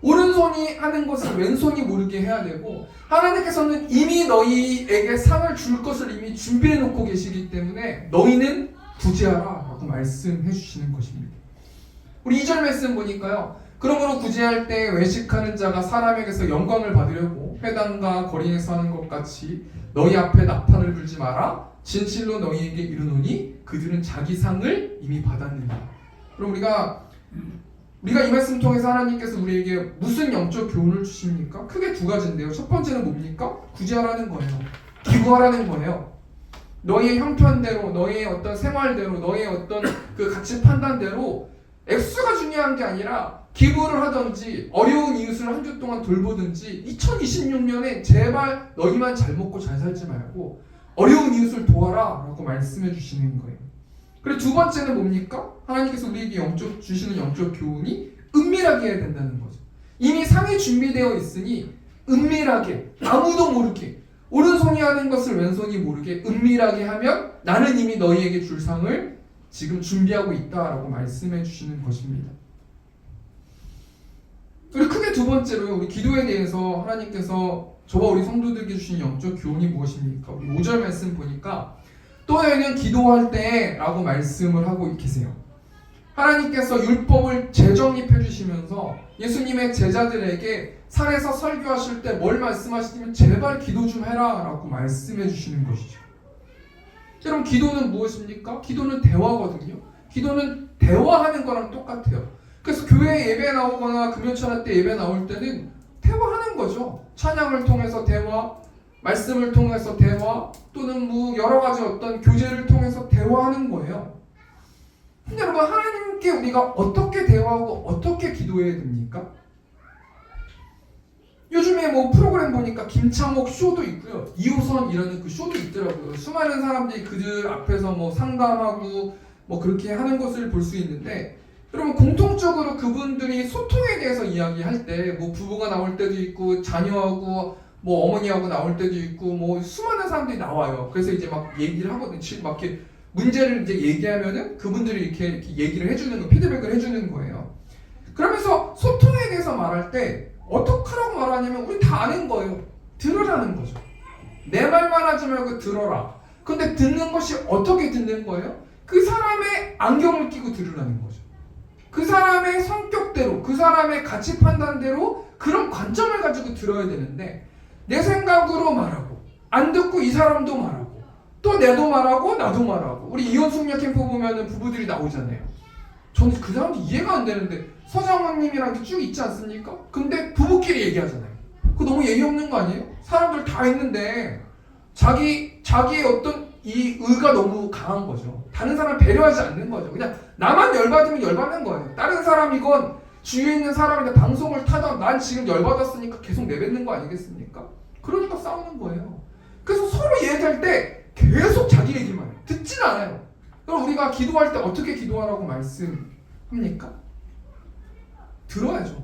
오른손이 하는 것을 왼손이 모르게 해야 되고 하나님께서는 이미 너희에게 상을 줄 것을 이미 준비해 놓고 계시기 때문에 너희는 구제하라 라고 말씀해 주시는 것입니다. 우리 2절 말씀 보니까요. 그러므로 구제할 때 외식하는 자가 사람에게서 영광을 받으려고 회당과 거리에서 하는 것 같이 너희 앞에 나팔을 불지 마라. 진실로 너희에게 이르노니 그들은 자기 상을 이미 받았느니라. 그럼 우리가 이 말씀 통해서 하나님께서 우리에게 무슨 영적 교훈을 주십니까? 크게 두 가지인데요. 첫 번째는 뭡니까? 구제하라는 거예요. 기부하라는 거예요. 너희의 형편대로, 너희의 어떤 생활대로, 너희의 어떤 그 가치 판단대로 액수가 중요한 게 아니라 기부를 하든지 어려운 이웃을 한 주 동안 돌보든지 2026년에 제발 너희만 잘 먹고 잘 살지 말고 어려운 이웃을 도와라 라고 말씀해 주시는 거예요. 그리고 두 번째는 뭡니까? 하나님께서 우리에게 주시는 영적 교훈이 은밀하게 해야 된다는 거죠. 이미 상이 준비되어 있으니 은밀하게 아무도 모르게 오른손이 하는 것을 왼손이 모르게 은밀하게 하면 나는 이미 너희에게 줄 상을 지금 준비하고 있다라고 말씀해 주시는 것입니다. 그리고 크게 두 번째로요. 우리 기도에 대해서 하나님께서 저와 우리 성도들에게 주신 영적 교훈이 무엇입니까? 우리 5절 말씀 보니까 또 너희는 기도할 때 라고 말씀을 하고 계세요. 하나님께서 율법을 재정립해 주시면서 예수님의 제자들에게 산에서 설교하실 때 뭘 말씀하시냐면 제발 기도 좀 해라 라고 말씀해 주시는 것이죠. 여러분 기도는 무엇입니까? 기도는 대화거든요. 기도는 대화하는 거랑 똑같아요. 그래서 교회 예배 나오거나 금요철학 때 예배 나올 때는 대화하는 거죠. 찬양을 통해서 대화, 말씀을 통해서 대화, 또는 뭐 여러 가지 어떤 교제를 통해서 대화하는 거예요. 근데 여러분 하나님께 우리가 어떻게 대화하고 어떻게 기도해야 됩니까? 요즘에 뭐 프로그램 보니까 김창옥 쇼도 있고요. 2호선이라는 그 쇼도 있더라고요. 수많은 사람들이 그들 앞에서 뭐 상담하고 뭐 그렇게 하는 것을 볼 수 있는데 여러분 공통적으로 그분들이 소통에 대해서 이야기할 때 뭐 부부가 나올 때도 있고 자녀하고 뭐 어머니하고 나올 때도 있고 뭐 수많은 사람들이 나와요. 그래서 이제 막 얘기를 하거든요. 막 이렇게 문제를 이제 얘기하면은 그분들이 이렇게 얘기를 해주는 거, 피드백을 해주는 거예요. 그러면서 소통에 대해서 말할 때 어떻게 하라고 말하냐면 우리 다 아는 거예요. 들으라는 거죠. 내 말만 하지 말고 들어라. 근데 듣는 것이 어떻게 듣는 거예요? 그 사람의 안경을 끼고 들으라는 거죠. 그 사람의 성격대로, 그 사람의 가치 판단대로 그런 관점을 가지고 들어야 되는데 내 생각으로 말하고 안 듣고 이 사람도 말하고 또 내도 말하고 나도 말하고 우리 이혼숙녀 캠프 보면은 부부들이 나오잖아요. 저는 그 사람도 이해가 안 되는데 서장원님이랑 쭉 있지 않습니까? 근데 부부끼리 얘기하잖아요. 그거 너무 예의 없는 거 아니에요? 사람들 다 있는데 자기의 어떤 이 의가 너무 강한 거죠. 다른 사람 배려하지 않는 거죠. 그냥 나만 열받으면 열받는 거예요. 다른 사람이건 주위에 있는 사람인데 방송을 타다 난 지금 열받았으니까 계속 내뱉는 거 아니겠습니까? 그러니까 싸우는 거예요. 그래서 서로 얘기할 때 계속 자기 얘기만 해요. 듣진 않아요. 그럼 우리가 기도할 때 어떻게 기도하라고 말씀합니까? 들어야죠.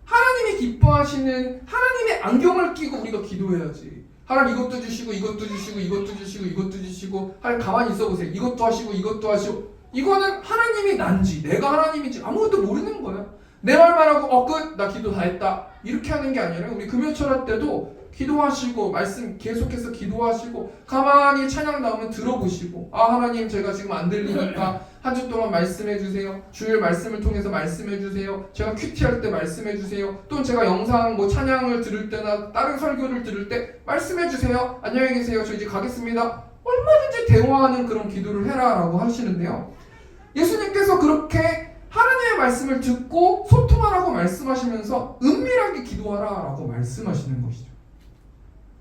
하나님이 기뻐하시는 하나님의 안경을 끼고 우리가 기도해야지. 하나님 이것도 주시고 이것도 주시고 이것도 주시고 이것도 주시고 하나님 가만히 있어 보세요. 이것도 하시고 이것도 하시고 이거는 하나님이 난지 내가 하나님인지 아무것도 모르는 거예요. 내 말만 하고 끝! 나 기도 다 했다. 이렇게 하는 게 아니라 우리 금요철학 때도 기도하시고 말씀 계속해서 기도하시고 가만히 찬양 나오면 들어보시고 아 하나님 제가 지금 안 들리니까 한 주 동안 말씀해 주세요. 주일 말씀을 통해서 말씀해 주세요. 제가 큐티할 때 말씀해 주세요. 또는 제가 영상 뭐 찬양을 들을 때나 다른 설교를 들을 때 말씀해 주세요. 안녕히 계세요. 저 이제 가겠습니다. 얼마든지 대화하는 그런 기도를 해라라고 하시는데요. 예수님께서 그렇게 하나님의 말씀을 듣고 소통하라고 말씀하시면서 은밀하게 기도하라라고 말씀하시는 것이죠.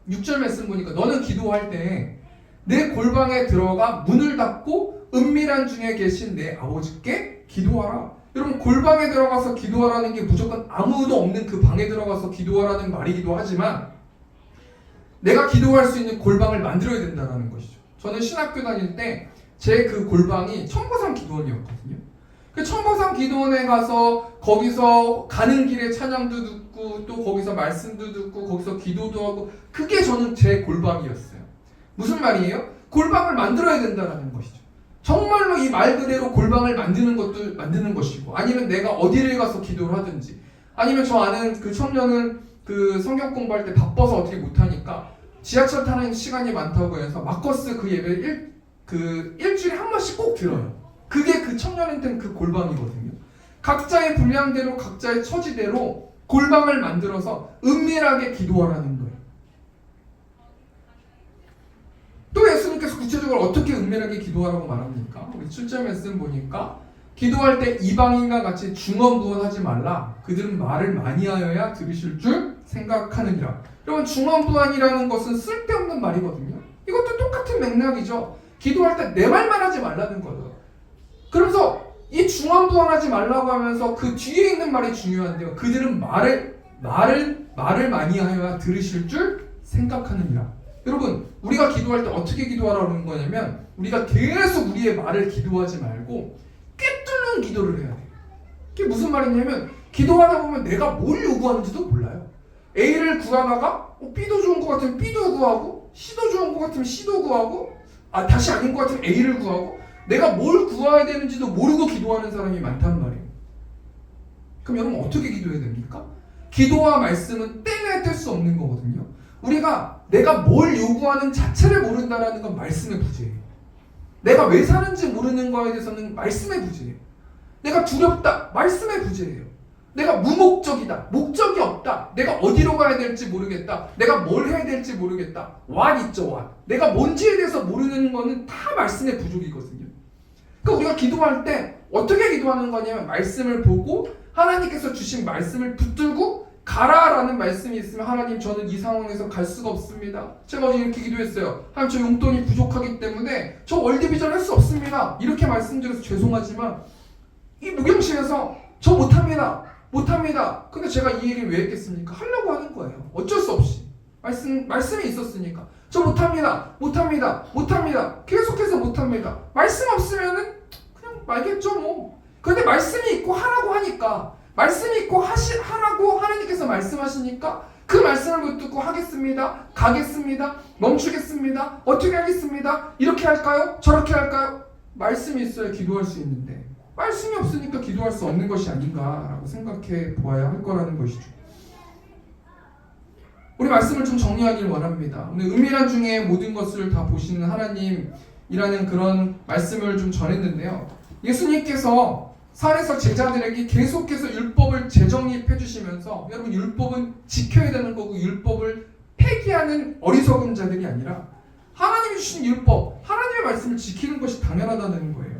6절 말씀 보니까 너는 기도할 때 내 골방에 들어가 문을 닫고 은밀한 중에 계신 내 아버지께 기도하라. 여러분 골방에 들어가서 기도하라는 게 무조건 아무도 없는 그 방에 들어가서 기도하라는 말이기도 하지만 내가 기도할 수 있는 골방을 만들어야 된다는 것이죠. 저는 신학교 다닐 때 제 그 골방이 청보산 기도원이었거든요. 그 청보산 기도원에 가서 거기서 가는 길에 찬양도 듣고 또 거기서 말씀도 듣고 거기서 기도도 하고 그게 저는 제 골방이었어요. 무슨 말이에요? 골방을 만들어야 된다는 것이죠. 정말로 이 말 그대로 골방을 만드는 것도 만드는 것이고 아니면 내가 어디를 가서 기도를 하든지 아니면 저 아는 그 청년은 그 성경 공부할 때 바빠서 어떻게 못하니까 지하철 타는 시간이 많다고 해서 마커스 그 예배를 일주일에 한 번씩 꼭 들어요. 그게 그 청년한테는 그 골방이거든요. 각자의 분량대로 각자의 처지대로 골방을 만들어서 은밀하게 기도하라는 거예요. 또 예수님께서 구체적으로 어떻게 은밀하게 기도하라고 말합니까? 우리 7절 말씀 보니까 기도할 때 이방인과 같이 중언부언하지 말라. 그들은 말을 많이 하여야 들으실 줄 생각하느니라. 여러분 중언부언이라는 것은 쓸데없는 말이거든요. 이것도 똑같은 맥락이죠. 기도할 때 내 말만 하지 말라는 거죠. 그러면서 이 중언부언하지 말라고 하면서 그 뒤에 있는 말이 중요한데요. 그들은 말을 많이 하여야 들으실 줄 생각하느니라. 여러분 우리가 기도할 때 어떻게 기도하라는 거냐면 우리가 계속 우리의 말을 기도하지 말고 꿰뚫는 기도를 해야 돼요. 그게 무슨 말이냐면 기도하다 보면 내가 뭘 요구하는지도 몰라요. A를 구하다가 B도 좋은 것 같으면 B도 구하고 C도 좋은 것 같으면 C도 구하고 다시 아닌 것 같으면 A를 구하고 내가 뭘 구해야 되는지도 모르고 기도하는 사람이 많단 말이에요. 그럼 여러분 어떻게 기도해야 됩니까? 기도와 말씀은 떼내야 뗄 수 없는 거거든요. 우리가 내가 뭘 요구하는 자체를 모른다는 건 말씀의 부재예요. 내가 왜 사는지 모르는 거에 대해서는 말씀의 부재예요. 내가 두렵다, 말씀의 부재예요. 내가 무목적이다, 목적이 없다, 내가 어디로 가야 될지 모르겠다, 내가 뭘 해야 될지 모르겠다, what 있죠, what. 내가 뭔지에 대해서 모르는 거는 다 말씀의 부족이거든요. 그러니까 우리가 기도할 때 어떻게 기도하는 거냐면 말씀을 보고 하나님께서 주신 말씀을 붙들고 가라라는 말씀이 있으면 하나님 저는 이 상황에서 갈 수가 없습니다. 제가 어제 이렇게 기도했어요. 하나님 저 용돈이 부족하기 때문에 저 월드비전 할 수 없습니다. 이렇게 말씀드려서 죄송하지만 이 무경실에서 저 못합니다. 근데 제가 이 얘기를 왜 했겠습니까? 하려고 하는 거예요. 어쩔 수 없이. 말씀이 있었으니까. 저 못합니다. 계속해서 못합니다. 말씀 없으면은 그냥 말겠죠 뭐. 근데 말씀이 있고 하라고 하니까 말씀이 있고 하라고 하나님께서 말씀하시니까 그 말씀을 붙들고 하겠습니다. 가겠습니다. 멈추겠습니다. 어떻게 하겠습니다. 이렇게 할까요? 저렇게 할까요? 말씀이 있어야 기도할 수 있는데 말씀이 없으니까 기도할 수 없는 것이 아닌가라고 생각해 보아야 할 거라는 것이죠. 우리 말씀을 좀 정리하길 원합니다. 오늘 은밀한 중에 모든 것을 다 보시는 하나님이라는 그런 말씀을 좀 전했는데요. 예수님께서 산에서 제자들에게 계속해서 율법을 재정립해 주시면서 여러분 율법은 지켜야 되는 거고 율법을 폐기하는 어리석은 자들이 아니라 하나님이 주신 율법, 하나님의 말씀을 지키는 것이 당연하다는 거예요.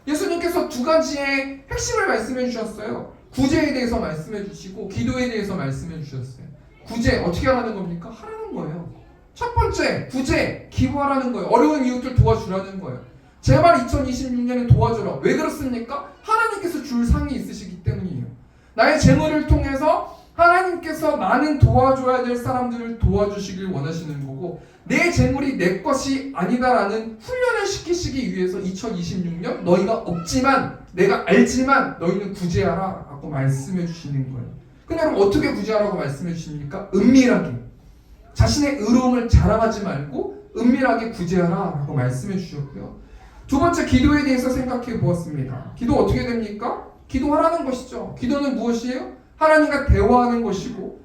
예수님께서 두 가지의 핵심을 말씀해 주셨어요. 구제에 대해서 말씀해 주시고 기도에 대해서 말씀해 주셨어요. 구제 어떻게 하라는 겁니까? 하라는 거예요. 첫 번째 구제 기부하라는 거예요. 어려운 이웃들 도와주라는 거예요. 제발 2026년에 도와줘라. 왜 그렇습니까? 하나님께서 줄 상이 있으시기 때문이에요. 나의 재물을 통해서 하나님께서 나는 도와줘야 될 사람들을 도와주시길 원하시는 거고 내 재물이 내 것이 아니다라는 훈련을 시키시기 위해서 2026년 너희가 없지만 내가 알지만 너희는 구제하라 라고 말씀해 주시는 거예요. 근데 여러분 어떻게 구제하라고 말씀해 주십니까? 은밀하게 자신의 의로움을 자랑하지 말고 은밀하게 구제하라 라고 말씀해 주셨고요. 두 번째 기도에 대해서 생각해 보았습니다. 기도 어떻게 됩니까? 기도하라는 것이죠. 기도는 무엇이에요? 하나님과 대화하는 것이고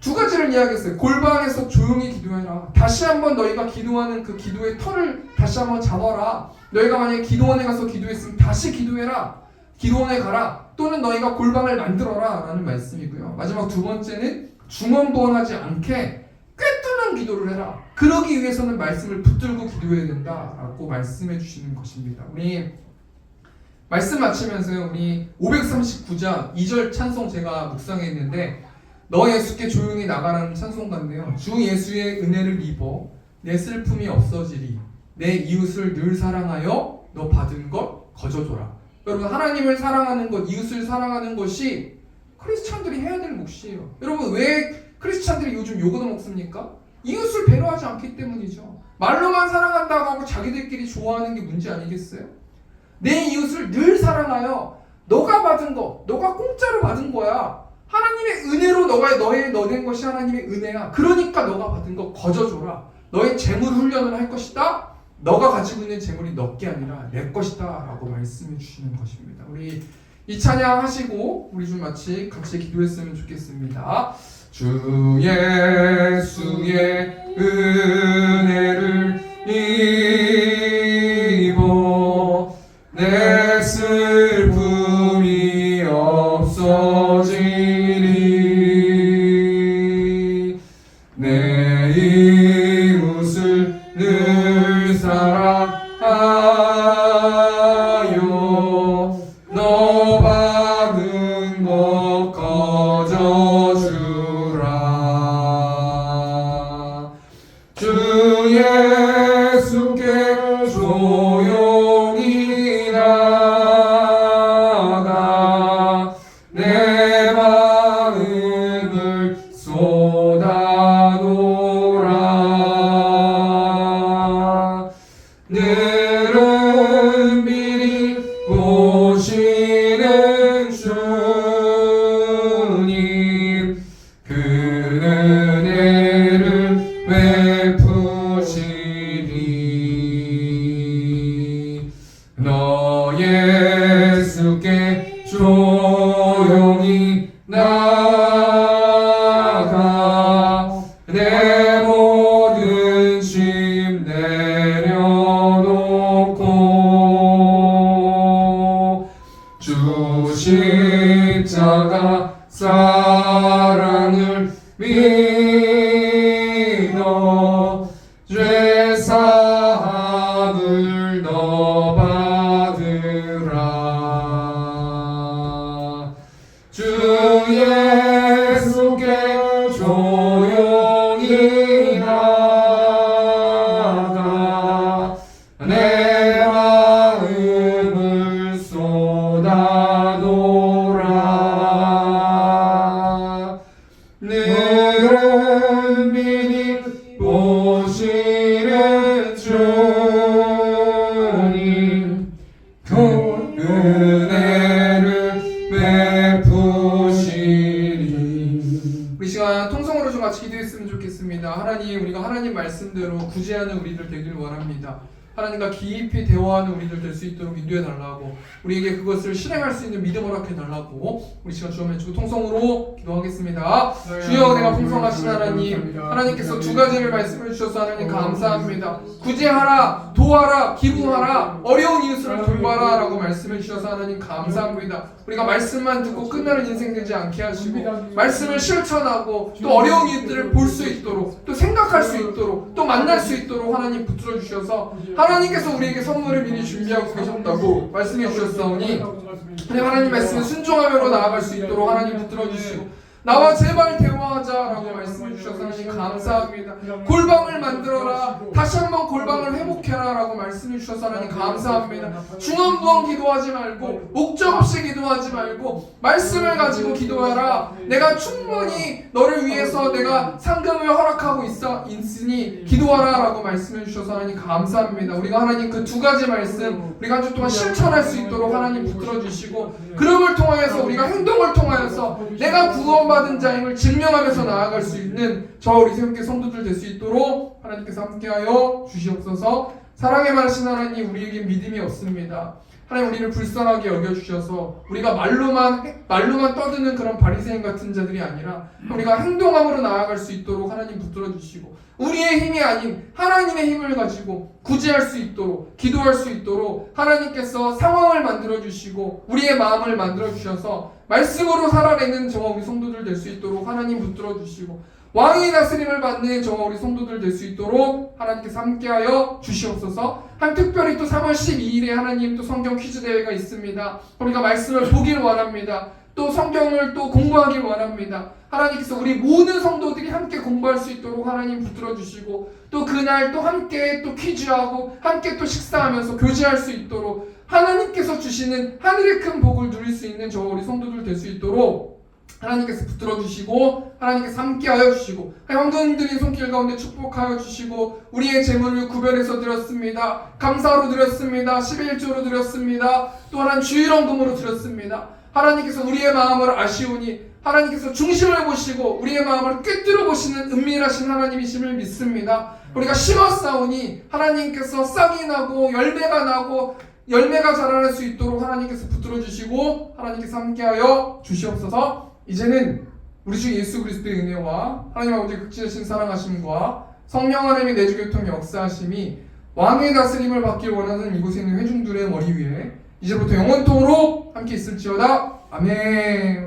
두 가지를 이야기했어요. 골방에서 조용히 기도해라. 다시 한번 너희가 기도하는 그 기도의 털을 다시 한번 잡아라. 너희가 만약에 기도원에 가서 기도했으면 다시 기도해라. 기도원에 가라. 또는 너희가 골방을 만들어라 라는 말씀이고요. 마지막 두 번째는 중언부언하지 않게 꿰뚫는 기도를 해라. 그러기 위해서는 말씀을 붙들고 기도해야 된다라고 말씀해 주시는 것입니다. 우리 말씀 마치면서 우리 539장 2절 찬송 제가 묵상했는데 너 예수께 조용히 나가라는 찬송가인데요. 주 예수의 은혜를 입어 내 슬픔이 없어지리. 내 이웃을 늘 사랑하여 너 받은 것 거저줘라. 여러분 하나님을 사랑하는 것, 이웃을 사랑하는 것이 크리스찬들이 해야 될 몫이에요. 여러분 왜 크리스찬들이 요즘 욕을 먹습니까? 이웃을 배려하지 않기 때문이죠. 말로만 사랑한다고 하고 자기들끼리 좋아하는 게 문제 아니겠어요? 내 이웃을 늘 사랑하여 너가 받은 거, 너가 공짜로 받은 거야. 하나님의 은혜로 너 된 것이 하나님의 은혜야. 그러니까 너가 받은 거 거저줘라. 너의 재물 훈련을 할 것이다. 너가 가지고 있는 재물이 너게 아니라 내 것이다 라고 말씀해 주시는 것입니다. 우리 이 찬양 하시고 우리 좀 같이 기도했으면 좋겠습니다. 주 예수의 은혜를 입어 내 슬픔이 없어지리. 내 이웃을 늘 사랑하여 너 받은 것 거저주라. 주 예수께 조용히 나가 내 마음을 쏟아놓으라. 늘은 미리 보시는 주님 그 은혜를 베푸시리. 너 예수께 조용히 나가 내 모든 짐 내려놓고 주 십자가 사랑을 믿어 죄 사함을 너 받으라. 주 예수께 조용히 나가 내 마음을 쏟아놓으라. 늘은 미리 보시는 주님 그 은혜를 베푸시리. 우리 시간 통성으로 좀 같이 기도했으면 좋겠습니다. 하나님, 우리가 하나님 말씀대로 구제하는 우리들 되길 원합니다. 하나님과 깊이 대화하는 우리들 될 수 있도록 인도해 달라고, 우리에게 그것을 실행할 수 있는 믿음을 허락해 달라고 우리 시간 주여 주고 통성으로 기도하겠습니다. 주여, 내가 풍성하신 하나님, 하나님께서 두 가지를 말씀해 주셔서 하나님 감사합니다. 구제하라, 도와라, 기부하라, 어려운 이웃을 돌봐라 라고 말씀해 주셔서 하나님 감사합니다. 우리가 말씀만 듣고 끝나는 인생 되지 않게 하시고 말씀을 실천하고 또 어려운 이웃들을 볼 수 있도록, 또 생각할 수 있도록, 또 만날 수 있도록 하나님 붙들어 주셔서 하나님께서 우리에게 선물을 미리 준비하고 계셨다고 말씀해 주셨사오니 하나님 말씀에 순종하며 나아갈 수 있도록 하나님 붙들어 주시고 나와 제발 대화하자라고 말씀해 주셔서 하나님 감사합니다. 골방을 만들어라, 다시 한번 골방을 회복해라 라고 말씀해 주셔서 하나님 감사합니다. 중언부언 기도하지 말고 목적 없이 기도하지 말고 말씀을 가지고 기도하라. 내가 충분히 너를 위해서 내가 상금을 허락하고 있으니 기도하라 라고 말씀해 주셔서 하나님 감사합니다. 우리가 하나님 그 두 가지 말씀 우리가 한 주 동안 실천할 수 있도록 하나님 붙들어 주시고 그럼을 통하여서 우리가 행동을 통하여서 내가 구원받은 자임을 증명하면서 나아갈 수 있는 저 우리 새롭게 성도들 될 수 있도록 하나님께서 함께하여 주시옵소서. 사랑에 많으신 하나님, 우리에게 믿음이 없습니다. 하나님 우리를 불쌍하게 여겨주셔서 우리가 말로만 떠드는 그런 바리새인 같은 자들이 아니라 우리가 행동함으로 나아갈 수 있도록 하나님 붙들어 주시고 우리의 힘이 아닌 하나님의 힘을 가지고 구제할 수 있도록 기도할 수 있도록 하나님께서 상황을 만들어 주시고 우리의 마음을 만들어 주셔서 말씀으로 살아내는 저와 우리 성도들 될 수 있도록 하나님 붙들어 주시고 왕의 다스림을 받는 저와 우리 성도들 될 수 있도록 하나님께서 함께하여 주시옵소서. 특별히 또 3월 12일에 하나님 또 성경 퀴즈 대회가 있습니다. 우리가 말씀을 보길 원합니다. 또 성경을 또 공부하길 원합니다. 하나님께서 우리 모든 성도들이 함께 공부할 수 있도록 하나님 붙들어 주시고 또 그날 또 함께 또 퀴즈하고 함께 또 식사하면서 교제할 수 있도록 하나님께서 주시는 하늘의 큰 복을 누릴 수 있는 저와 우리 성도들 될 수 있도록 하나님께서 붙들어 주시고 하나님께서 함께하여 주시고 황금들이 손길 가운데 축복하여 주시고 우리의 재물을 구별해서 드렸습니다. 감사로 드렸습니다. 11조로 드렸습니다. 또 하나님 주일원금으로 드렸습니다. 하나님께서 우리의 마음을 아시오니 하나님께서 중심을 보시고 우리의 마음을 꿰뚫어 보시는 은밀하신 하나님이심을 믿습니다. 우리가 심었사오니 하나님께서 싹이 나고 열매가 자라날 수 있도록 하나님께서 붙들어 주시고 하나님께서 함께하여 주시옵소서. 이제는 우리 주 예수 그리스도의 은혜와 하나님 아버지의 극진하신 사랑하심과 성령 하나님의 내주 교통 역사하심이 왕의 다스림을 받길 원하는 이곳에 있는 회중들의 머리 위에 이제부터 영원토록 함께 있을지어다. 아멘.